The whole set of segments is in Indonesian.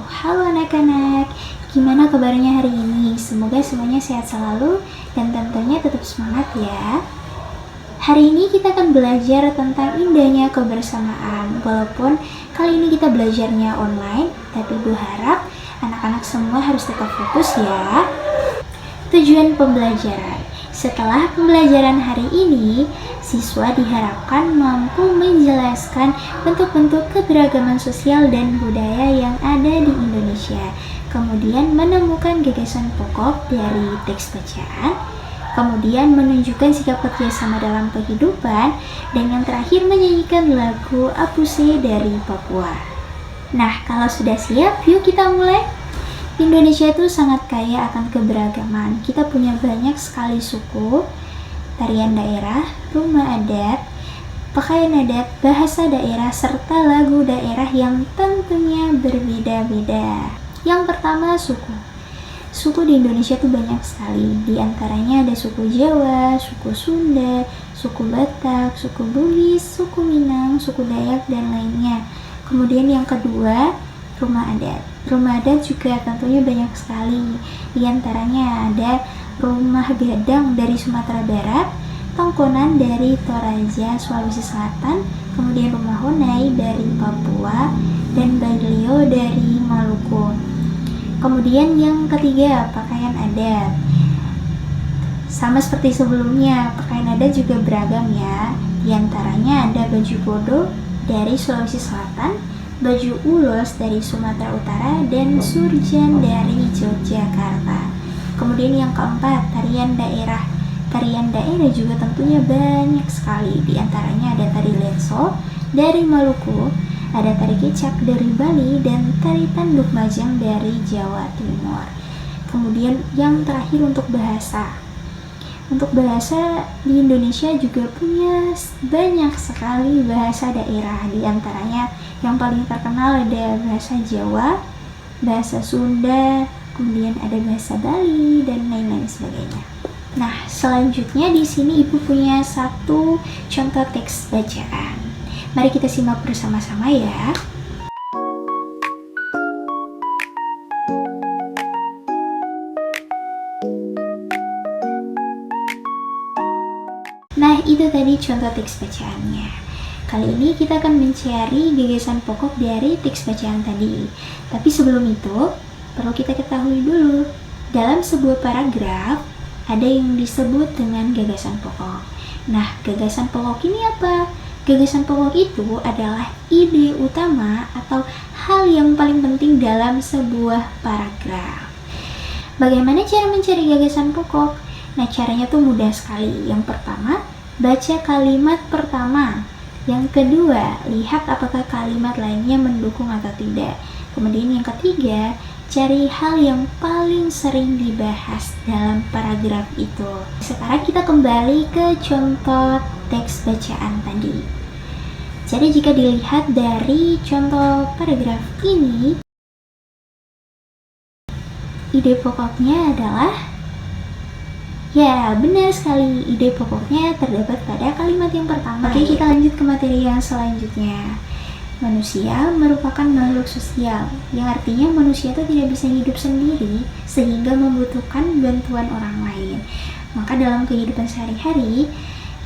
Halo anak-anak, gimana kabarnya hari ini? Semoga semuanya sehat selalu dan tentunya tetap semangat ya. Hari ini kita akan belajar tentang indahnya kebersamaan. Walaupun kali ini kita belajarnya online, tapi Ibu harap anak-anak semua harus tetap fokus ya. Tujuan pembelajaran. Setelah pembelajaran hari ini, siswa diharapkan mampu menjelaskan bentuk-bentuk keberagaman sosial dan budaya yang ada di Indonesia. Kemudian menemukan gagasan pokok dari teks bacaan, kemudian menunjukkan sikap kerjasama dalam kehidupan, dan yang terakhir menyanyikan lagu Apuse dari Papua. Nah, kalau sudah siap, yuk kita mulai. Indonesia itu sangat kaya akan keberagaman. Kita punya banyak sekali suku, tarian daerah, rumah adat, pakaian adat, bahasa daerah, serta lagu daerah yang tentunya berbeda-beda. Yang pertama, suku. Suku di Indonesia itu banyak sekali. Di antaranya ada suku Jawa, suku Sunda, suku Batak, suku Bugis, suku Minang, suku Dayak, dan lainnya. Kemudian yang kedua, rumah adat. Rumah adat juga tentunya banyak sekali. Di antaranya ada rumah Gadang dari Sumatera Barat, Tongkonan dari Toraja, Sulawesi Selatan, kemudian rumah Honai dari Papua, dan Baileo dari Maluku. Kemudian yang ketiga, pakaian adat. Sama seperti sebelumnya, pakaian adat juga beragam ya. Di antaranya ada baju bodo dari Sulawesi Selatan, baju ulos dari Sumatera Utara, dan surjan dari Yogyakarta. Kemudian yang keempat, tarian daerah. Tarian daerah juga tentunya banyak sekali. Di antaranya ada tari lenso dari Maluku, ada tari kecak dari Bali, dan tari tanduk majang dari Jawa Timur. Kemudian yang terakhir untuk bahasa. Untuk bahasa di Indonesia juga punya banyak sekali bahasa daerah. Di antaranya yang paling terkenal ada bahasa Jawa, bahasa Sunda, kemudian ada bahasa Bali, dan lain-lain sebagainya. Nah, selanjutnya di sini Ibu punya satu contoh teks bacaan. Mari kita simak bersama-sama ya. Nah, itu tadi contoh teks bacaannya. Kali ini kita akan mencari gagasan pokok dari teks bacaan tadi. Tapi sebelum itu, perlu kita ketahui dulu. Dalam sebuah paragraf, ada yang disebut dengan gagasan pokok. Nah, gagasan pokok ini apa? Gagasan pokok itu adalah ide utama atau hal yang paling penting dalam sebuah paragraf. Bagaimana cara mencari gagasan pokok? Nah, caranya tuh mudah sekali. Yang pertama, baca kalimat pertama. Yang kedua, lihat apakah kalimat lainnya mendukung atau tidak. Kemudian yang ketiga, cari hal yang paling sering dibahas dalam paragraf itu. Sekarang kita kembali ke contoh teks bacaan tadi. Jadi jika dilihat dari contoh paragraf ini, ide pokoknya adalah, ya benar sekali, ide pokoknya terdapat pada kalimat yang pertama. Oke, kita lanjut ke materi yang selanjutnya. Manusia merupakan makhluk sosial, yang artinya manusia itu tidak bisa hidup sendiri sehingga membutuhkan bantuan orang lain. Maka dalam kehidupan sehari-hari,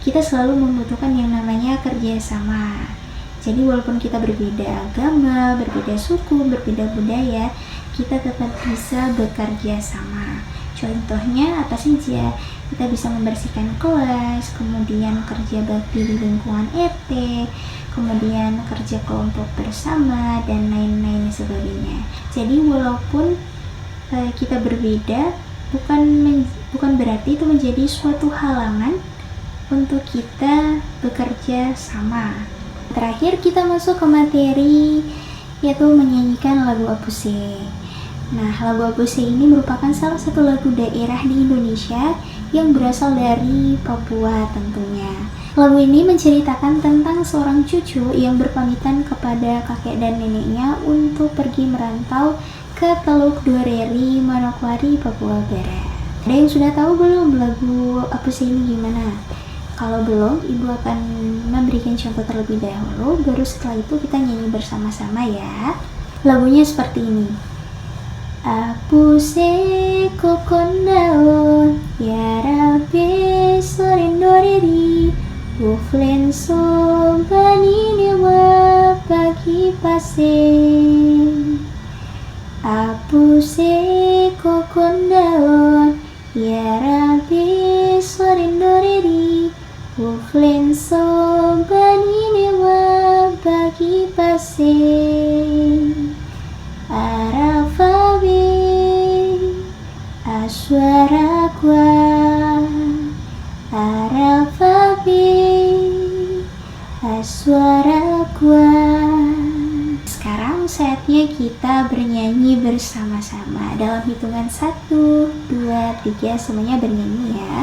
kita selalu membutuhkan yang namanya kerjasama. Jadi walaupun kita berbeda agama, berbeda suku, berbeda budaya, kita tetap bisa bekerja sama. Contohnya apa saja? Kita bisa membersihkan kelas, kemudian kerja bakti di lingkungan RT, kemudian kerja kelompok bersama, dan lain-lain sebagainya. Jadi walaupun kita berbeda, bukan berarti itu menjadi suatu halangan untuk kita bekerja sama. Terakhir kita masuk ke materi, yaitu menyanyikan lagu Apuse. Nah, lagu Apuse ini merupakan salah satu lagu daerah di Indonesia yang berasal dari Papua tentunya. Lagu ini menceritakan tentang seorang cucu yang berpamitan kepada kakek dan neneknya untuk pergi merantau ke Teluk Duareri, Manokwari, Papua Barat. Ada yang sudah tahu belum lagu Apuse ini gimana? Kalau belum, Ibu akan memberikan contoh terlebih dahulu, baru setelah itu kita nyanyi bersama-sama ya. Lagunya seperti ini. Apuse kokondaon ya Rabbi sorindoriri uflen so banine wa pagi paseng. Apuse kokondaon ya Rabbi sorindoriri uflen so banine wa pagi paseng. Arafabe aswara gua Arafabe aswara gua. Sekarang saatnya kita bernyanyi bersama-sama dalam hitungan 1, 2, 3, semuanya bernyanyi ya.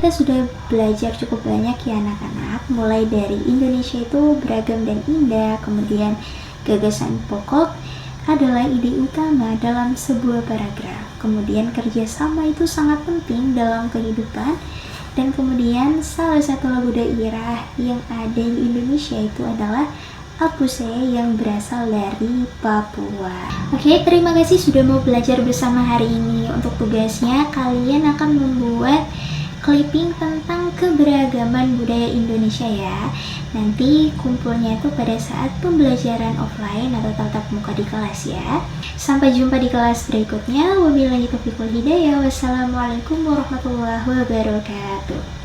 Kita sudah belajar cukup banyak ya anak-anak, mulai dari Indonesia itu beragam dan indah, kemudian gagasan pokok adalah ide utama dalam sebuah paragraf, kemudian kerjasama itu sangat penting dalam kehidupan, dan kemudian salah satu lagu daerah yang ada di Indonesia itu adalah Apuse yang berasal dari Papua. Oke, terima kasih sudah mau belajar bersama hari ini. Untuk tugasnya kalian akan membuat clipping tentang keberagaman budaya Indonesia ya. Nanti kumpulnya itu pada saat pembelajaran offline atau tatap muka di kelas ya. Sampai jumpa di kelas berikutnya. Wabillahi taufiq wal hidayah. Wassalamualaikum warahmatullahi wabarakatuh.